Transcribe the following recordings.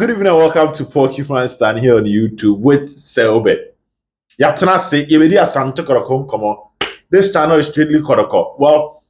Good evening and welcome to Porcupine Stand here on YouTube with Selbe. Yaptana say, you will Asante Kotoko come on. This channel is strictly Kotoko. Well,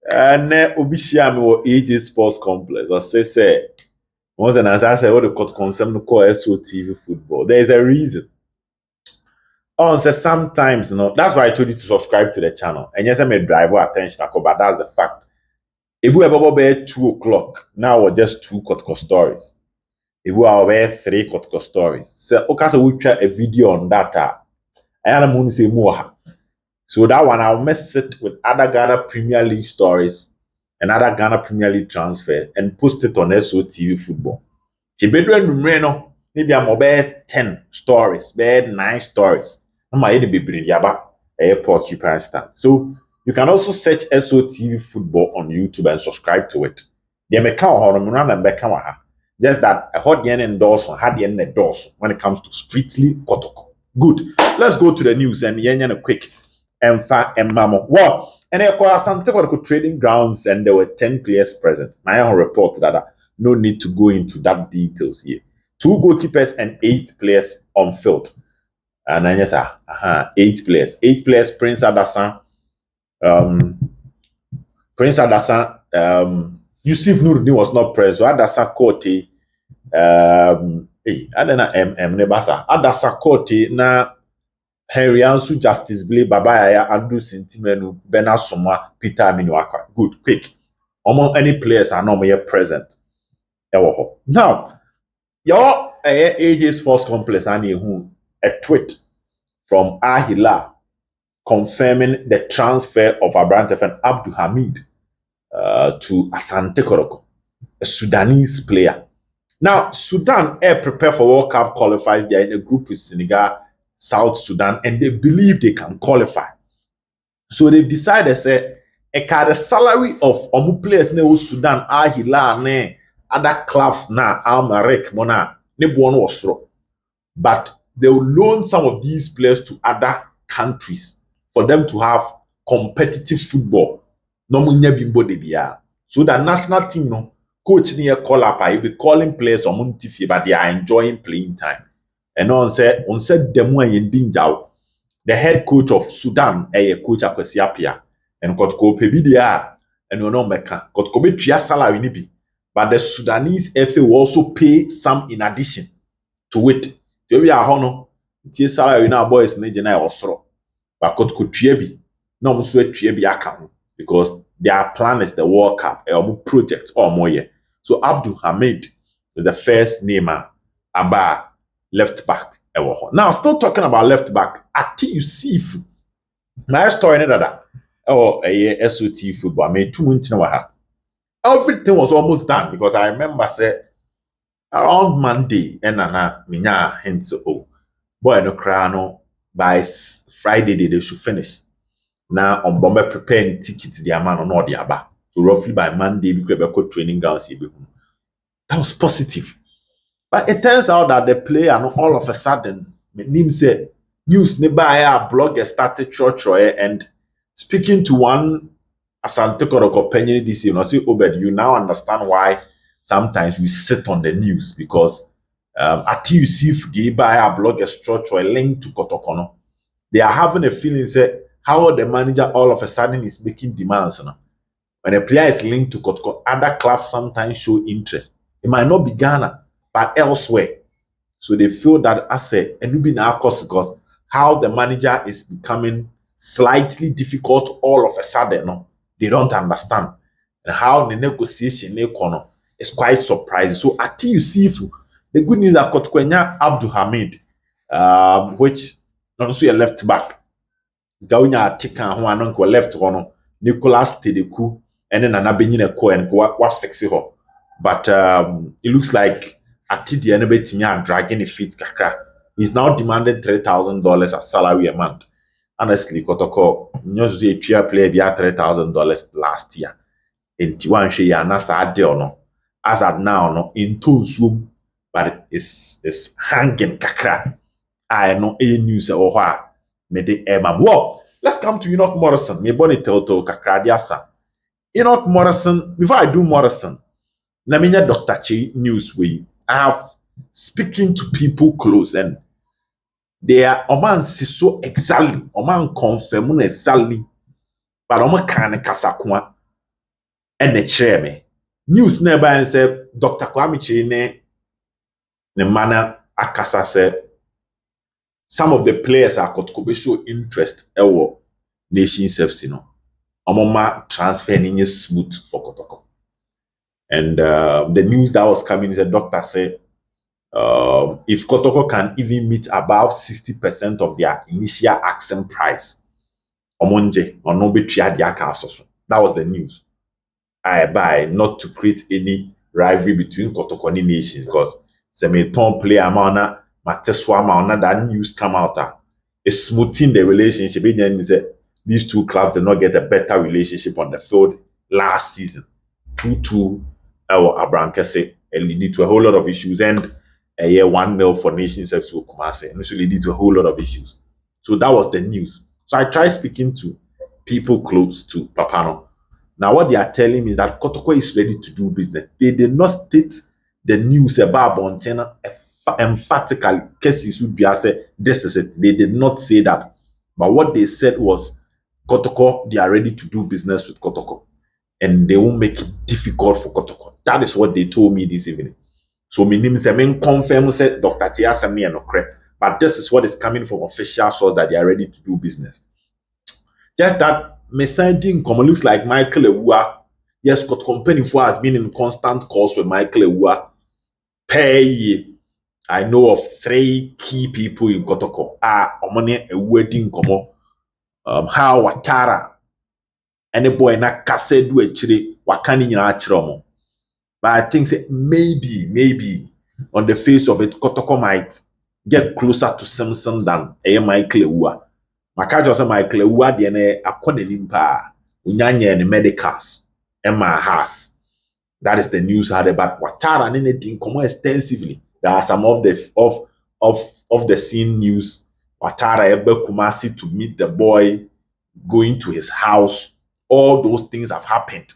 ne Obishiami or AJ Sports Complex. Or say, once and as I say, what the Kotoko some call SOTV football. There is a reason. Oh, say sometimes, that's why I told you to subscribe to the channel. And yes, I may drive your attention, but that's the fact. If we ever be 2 o'clock, now we're just 2 Kotoko stories. If we are aware 3 Kotoko stories. So, okay, we try a video on that. I am going to say more. So that one, I'll mess it with other Ghana Premier League stories and other Ghana Premier League transfer and post it on SOTV football. Maybe I'm about 10 stories, 9 stories. I'm going to be bringing a Porcupine Stand. So you can also search SOTV football on YouTube and subscribe to it. Just that I heard the endorse had the endorse when it comes to strictly Kotoko. Good. Let's go to the news and a quick and mamo. Well, and I call some trading grounds and there were 10 players present. My report that no need to go into that details here. 2 goalkeepers and 8 players on field. And then yes, 8 players. 8 players, Prince Adasan, Yusuf Nuruddin was not present. So Adasan Kote, Adasa Kote na Henry Ansu, Justice Blay, Babaya, Andrew Sintimenu, Ben Asamoah, Peter Aminuaka. Good, quick. Among any players are normally present. Now, your AJ Sports Complex and a tweet from Ahila confirming the transfer of Abrante and Abdul Hamid to Asante Kotoko, a Sudanese player. Now, Sudan prepare for World Cup qualifiers. They are in a group with Senegal, South Sudan, and they believe they can qualify. So they've decided, say, the salary of players in Sudan, Ahila, other clubs now, Almarek, Mona, was wrong. But they will loan some of these players to other countries for them to have competitive football. So the national team, coach near call up, I be calling players on Montifi, but they are enjoying playing time. And on said Demo and Dinjao, the head coach of Sudan, a coach Akwesiapia, and Kotoko Pebidia, and no meka, Kotoko be tria salary nibi. But the Sudanese FA will also pay some in addition to it. We are hono, tia salary now boys in the also. But Kotoko Triebi, no Muswe Triebi account, because their plan is the World Cup, a project or more. So Abdul Hamid is the first namer about left back. Now, still talking about left back, Atte Yusuf. My story that a SOT football made 2 months now. Everything was almost done because I remember say around Monday and minya hints boy no crano by Friday they should finish. Now on Bomber preparing tickets the amount or the aba. So roughly by Monday we could training grounds. That was positive. But it turns out that the player all of a sudden Nim said news nearby a blogger started and speaking to one Asante Kotoko opinion this year, say Obed, you now understand why sometimes we sit on the news because Atte Yusuf gave by a blogger structure linked to Kotoko. They are having a feeling say how the manager all of a sudden is making demands. When a player is linked to Kotoko, other clubs sometimes show interest. It might not be Ghana, but elsewhere. So they feel that Asare and be now because how the manager is becoming slightly difficult all of a sudden. They don't understand. And how the negotiation is quite surprising. So Atte Yusuf, the good news that Kotoko Abdul Hamid, which also a left back. Gaunya Tika who are left one, Nicolas Tedeku, and then Anabenina Ko and what fix it. But it looks like Atte the enemy team dragging a feet kakra. He's now demanding $3,000 as salary a month. Honestly, Kotoko, a player be at $3,000 last year. In Tiwan she nasa no. As at now, no in two but it's hanging kakra. I know a news or what. Well, let's come to Enoch Morrison. Me boni telto kakradiasa. Enoch Morrison, before I do Morrison, let me Dr. Chi news we. I have speaking to people close, and they are Oman so exactly, Oman confirm exactly, but Oman can kasakwa and the chairman. News never and said Dr. Kwame Chine the manner akasa said some of the players are Kotoko show interest nation service, Omoma transfer in smooth for Kotoko. And the news that was coming is the doctor said if Kotoko can even meet about 60% of their initial asking price, Omonje or no betria diakasoso. That was the news. I buy not to create any rivalry between Kotoko and nations because semi-ton player amount Mateswa amount that news come out. It's smoothing the relationship. It means that these two clubs did not get a better relationship on the field last season. 2-2 Abrankese and leading to a whole lot of issues, and a year 1-0 for Nation Service with Kumasi, and also leading to a whole lot of issues. So that was the news. So I tried speaking to people close to Papano. Now what they are telling me is that Kotoko is ready to do business. They did not state the news about Bontena emphatically. Cases would be say this is it. They did not say that. But what they said was Kotoko, they are ready to do business with Kotoko. And they won't make it difficult for Kotoko. That is what they told me this evening. So my name is confirm said Dr. Chiasami and Okre. But this is what is coming from official source that they are ready to do business. Just that my sending looks like Michael Ewua. Yes, Kotoko company for has been in constant calls with Michael Ewua. Pay. I know of 3 key people in Kotoko. Omone a wedding komo. How Watara. Any boy na kase do chire wakani nyina achire. But I think maybe on the face of it, Kotoko might get closer to Simpson than Michael Ewua. Makajo say Michael Ewua de na akone nimpa unyanye ne medicals Emma has. That is the news had about Watara and anything come extensively. There are some of the scene news. Watara ebe Kumasi to meet the boy, going to his house. All those things have happened.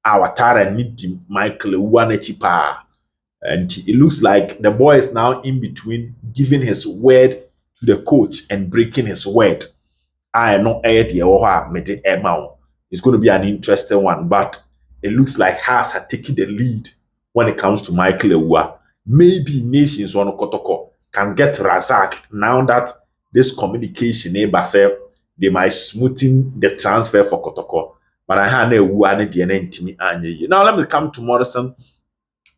Watara need Michael Ewua cheaper. And it looks like the boy is now in between giving his word to the coach and breaking his word. I know it's going to be an interesting one, but it looks like Haas had taken the lead when it comes to Michael Ewua. Maybe Nations on Kotoko can get Razak now that this communication they might smoothen the transfer for Kotoko. But I had a now let me come to Morrison.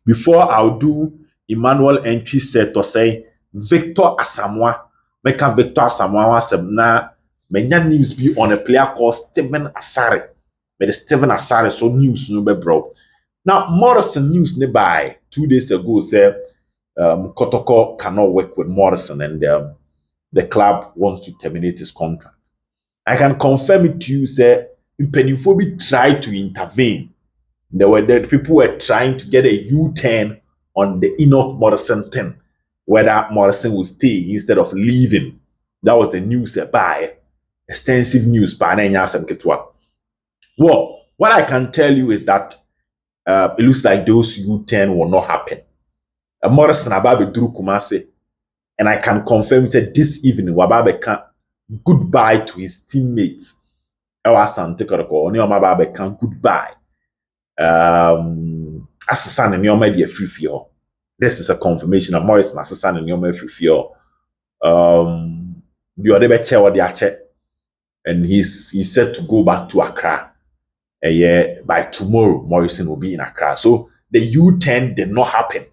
Before I'll do Emmanuel entry set to say Victor Asamoah. Make a Victor Asamoah na many news be on a player called Stephen Asare. But Stephen Asare so news no be bro. Now Morrison news nearby 2 days ago said Kotoko cannot work with Morrison and the club wants to terminate his contract. I can confirm it to you, say Impeniphobi tried to intervene. The people were trying to get a U-turn on the Enoch Morrison thing, whether Morrison will stay instead of leaving. That was the news by extensive news by Well, what I can tell you is that it looks like those U-turn will not happen. Morrison Ababe drew Kumasi, and I can confirm that this evening Wababe can goodbye to his teammates. Asante Kotoko, can goodbye. Asasa ne nneɛma de afirifie hɔ. This is a confirmation of Morrison asasa ne nneɛma afirifie hɔ. The other bɛkyɛ ɔde akyɛ, and he's set to go back to Accra. By tomorrow, Morrison will be in Accra. So the U-turn did not happen.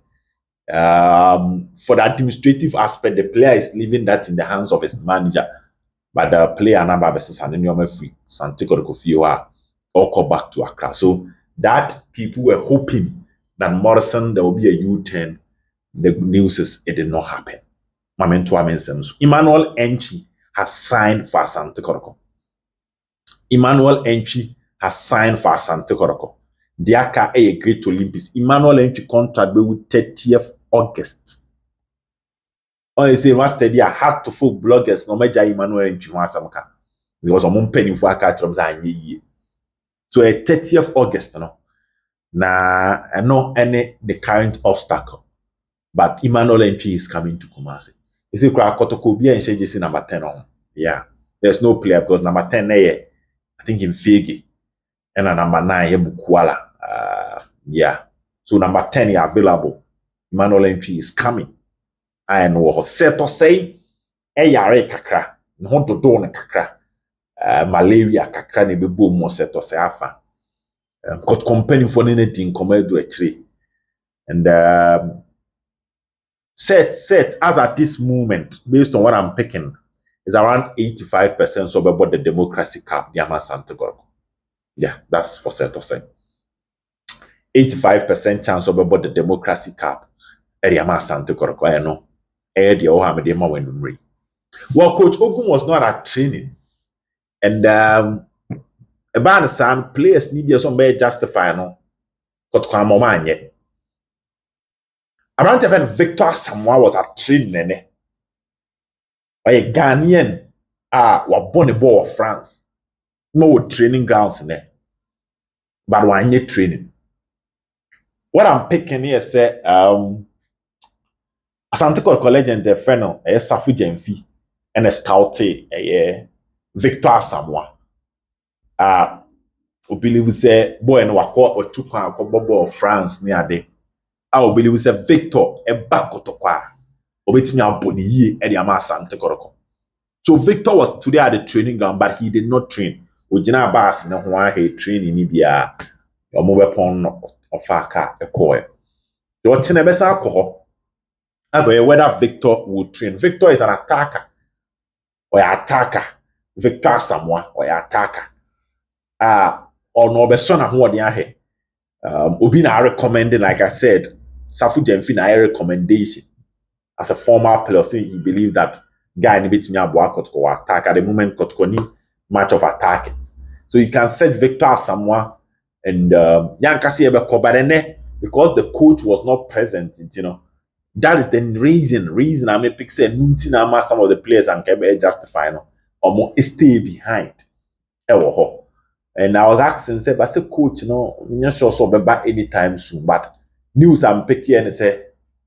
For the administrative aspect, the player is leaving that in the hands of his manager. But the player number asasa ne nneɛma free. Sante Kotoko all come back to Accra. So that people were hoping that Morrison there will be a U-turn. The news is it did not happen. Emmanuel Enchi has signed for Asante Kotoko. Emmanuel Enchi has signed for Asante Kotoko. Diaka a great Olympics. Emmanuel Enchi contract with 30th August. Oh, you say master I had to folk bloggers no major Emmanuel Enchi Wasamka. Because I'm penny for a catch from Zanye. So a 30th August, no. Na no any the current obstacle. But Emmanuel MP is coming to Kumasi. You see, Kotoko be and JC number 10 on. Yeah. There's no player because number 10 I think in Figi. And number 9 Bukwala. Yeah. So number 10 is available. Emmanuel MP is coming. I know set to say yare kakra. No to do ne kakra. Malaria kakra ne bebo mo set to say afa. Got company for anything come do a tree. And set as at this moment, based on what I'm picking, is around 85% so about the democracy cap, the Santiago. Yeah, that's for set to say. 85% chance of about the democracy cap, Eriama Santiago. I know. Well, Coach Ogun was not at training. And about the son, players need some way justify no. Kotoko man yet. Around even Victor Asamoah was at training. A Ghanaian were born a ball of France. No training grounds in there. But one year training. What I'm picking here say Asante Kotoko legend the feno Safu Jemfi and a Stouty Victor Asamoah. We believe say boy no wako or two ball of France near day. I believe say Victor e back Kotoko. Obetimi aboni ye e de ama Asante Kotoko. So Victor was today at the training ground, but he did not train. Ojina bas na ho he training ni bia omo weapon of aka ekoe. The ochine besa akọ whether Victor would train. Victor is an attacker. Or attacker. Victor Asamoah or attacker. Or no beso na ho de ahe. Obi na recommending, like I said, Safu Jemfi na recommendation. As a former player, saying he believed that guy ni betimi aboa Kotoko attack. At the moment, Kotoko ni match of attackers. So you can set Victor Asamoah and Yankasi Ebe because the coach was not present, you know. That is the reason I may pick say some of the players and can justify no or more stay behind. And I was asking, say, but say coach, no, I'm not sure so be back anytime soon. But news I'm picking and say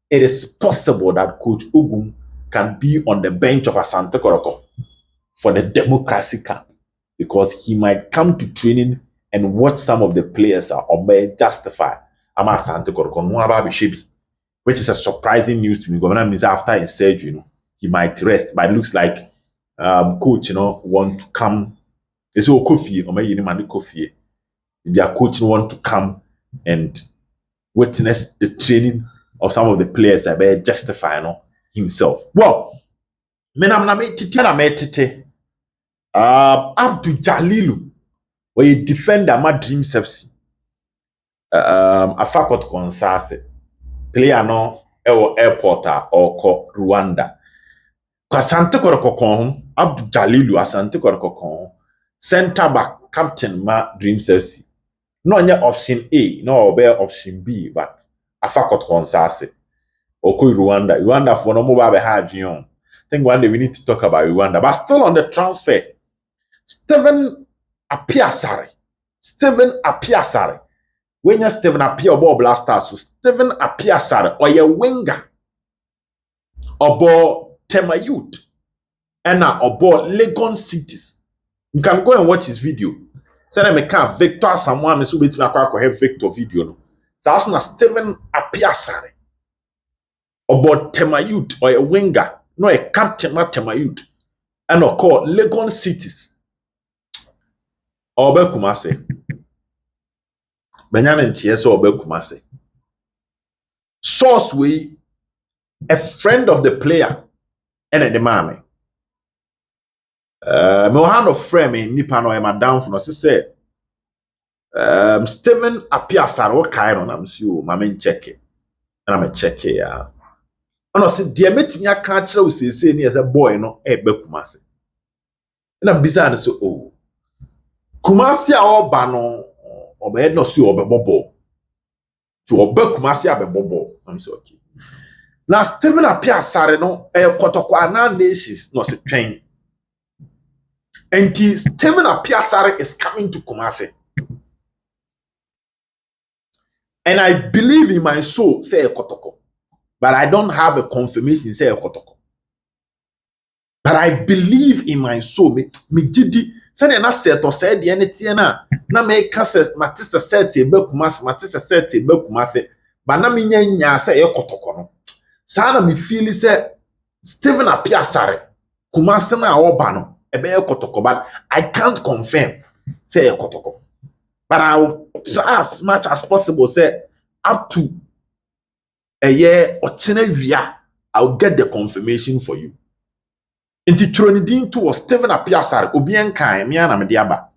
it is possible that Coach Ogun can be on the bench of Asante Kotoko for the Democracy Cup because he might come to training and watch some of the players or may justify. I'm Asante Kotoko, no about Bishebi, which is a surprising news to me. Governor means after his surgery, you know, he might rest, but it looks like coach, you know, want to come. They say Kofi or maybe man Kofi. Their coach want to come and witness the training of some of the players that may justify, you know, himself. Well, I'm Abdul Jalilu, where you defender my dream FC. Afakot Konsase, player no airport or Rwanda. Asante Kotoko Abdul Jalilu Asante Kotoko center back captain ma dream FC. No nya option A, no be option B, but Afakot Konsase. Oko Rwanda for no mobile hard you. I think one day we need to talk about Rwanda, but still on the transfer. Steven Apiasare. When you Steven Apia ball blasters, so Steven Apiasare or your winger or Tema Youth and about Legon Cities. You can go and watch his video. Say I can Victor Asamoah me so betimi akwa have Victor video no. So as na Steven Apiasare about Tema Youth or a winger, no a captain at Tema Youth and called Legon Cities. Obe Kumasi. Benjamin T.S. Obe Kumasi. Source we a friend of the player and the mammy. Me hand of frame in nipa no ema down for no say Steven Apiasare what kind on am see o ma me check it. And I'm check it ya. And I say dear metimi aka kire o say ni as a boy no e be Kumasi. And I'm bizarre so oh Kumasi a oba no oba no so oba bobo. To oba Kumasi a be bobo. I'm so okay. Now Steven Apiasare no e Kotoko ana nations no se twen. And Steven Apiasare is coming to Kumasi. And I believe in my soul, say Kotoko. but I don't have a confirmation say Kotoko. But I believe in my soul. Me didi. Say na set or say the anything na me ka say matisa set e be Kumasi, matisa set e be Kumasi. But na me nya say Kotoko no. Sa na me feel say Stephen Atte Asare Kumasi na oba no e be Kotoko, but I can't confirm say Kotoko. But I'll try as much as possible say up to a year or chenevia, I'll get the confirmation for you. Inti Tronidin to Stephen Atte Asare Obien Kai Miana Mediaba.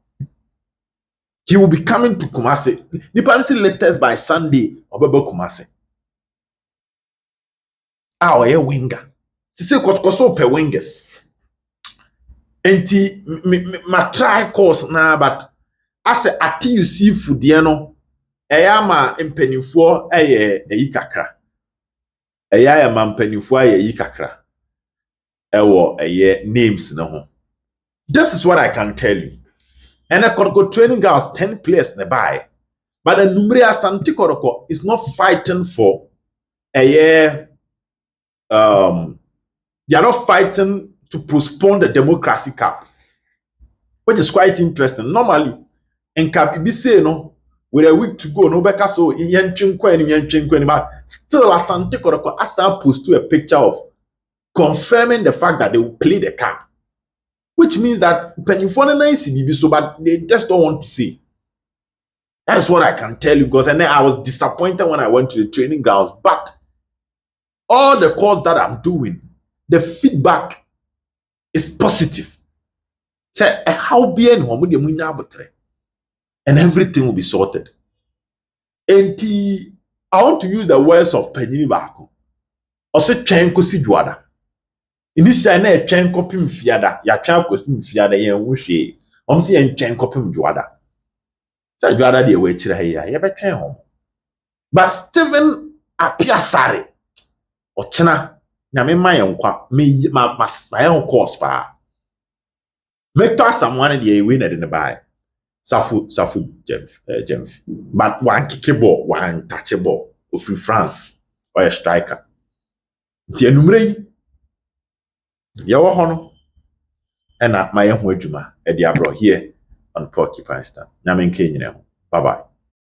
He will be coming to Kumasi. Nipa see latest by Sunday Obebo Kumasi. Ah, a winger. She say Kotoko per wingers. Inti ma try course na, but as a Atte you see Fudiano, Eyama impenifo eyi kakra. Eya ma mpanifo eyi kakra. Ewo names no ho. This is what I can tell you. And a Kotoko training grounds 10 players nearby. But the Numere Asante Kotoko is not fighting for they are not fighting to postpone the Democracy Cup, which is quite interesting. Normally, in Cup, you say no, with a week to go, no better so in Yanchin, but still Asante Kotoko Asa post to a picture of confirming the fact that they will play the cup, which means that Pennyphone is CBB, so but they just don't want to see. That is what I can tell you, because and then I was disappointed when I went to the training grounds. But all the calls that I'm doing, the feedback is positive. Say how be and everything will be sorted. And I want to use the words of Penny Bako. Also, Chenko si juada. Initially, na Chenko pim fiada. Ya Chenko pim fiada yen wushe. Si en Chenko pim juada. Sa juada de we chira ya. Ya be twen hom. But Stephen Atte Asare ochina na me mayen kwa me mayen course pa. Victor Asamoah de we na de ne bai. Safu Jem. But one kick ball, one touch ball of France or a striker. Ti enumere ye wo ho no e na mayen ho adwuma e de abro here on Porcupine Stand. Na me nka nyina ho. Bye bye.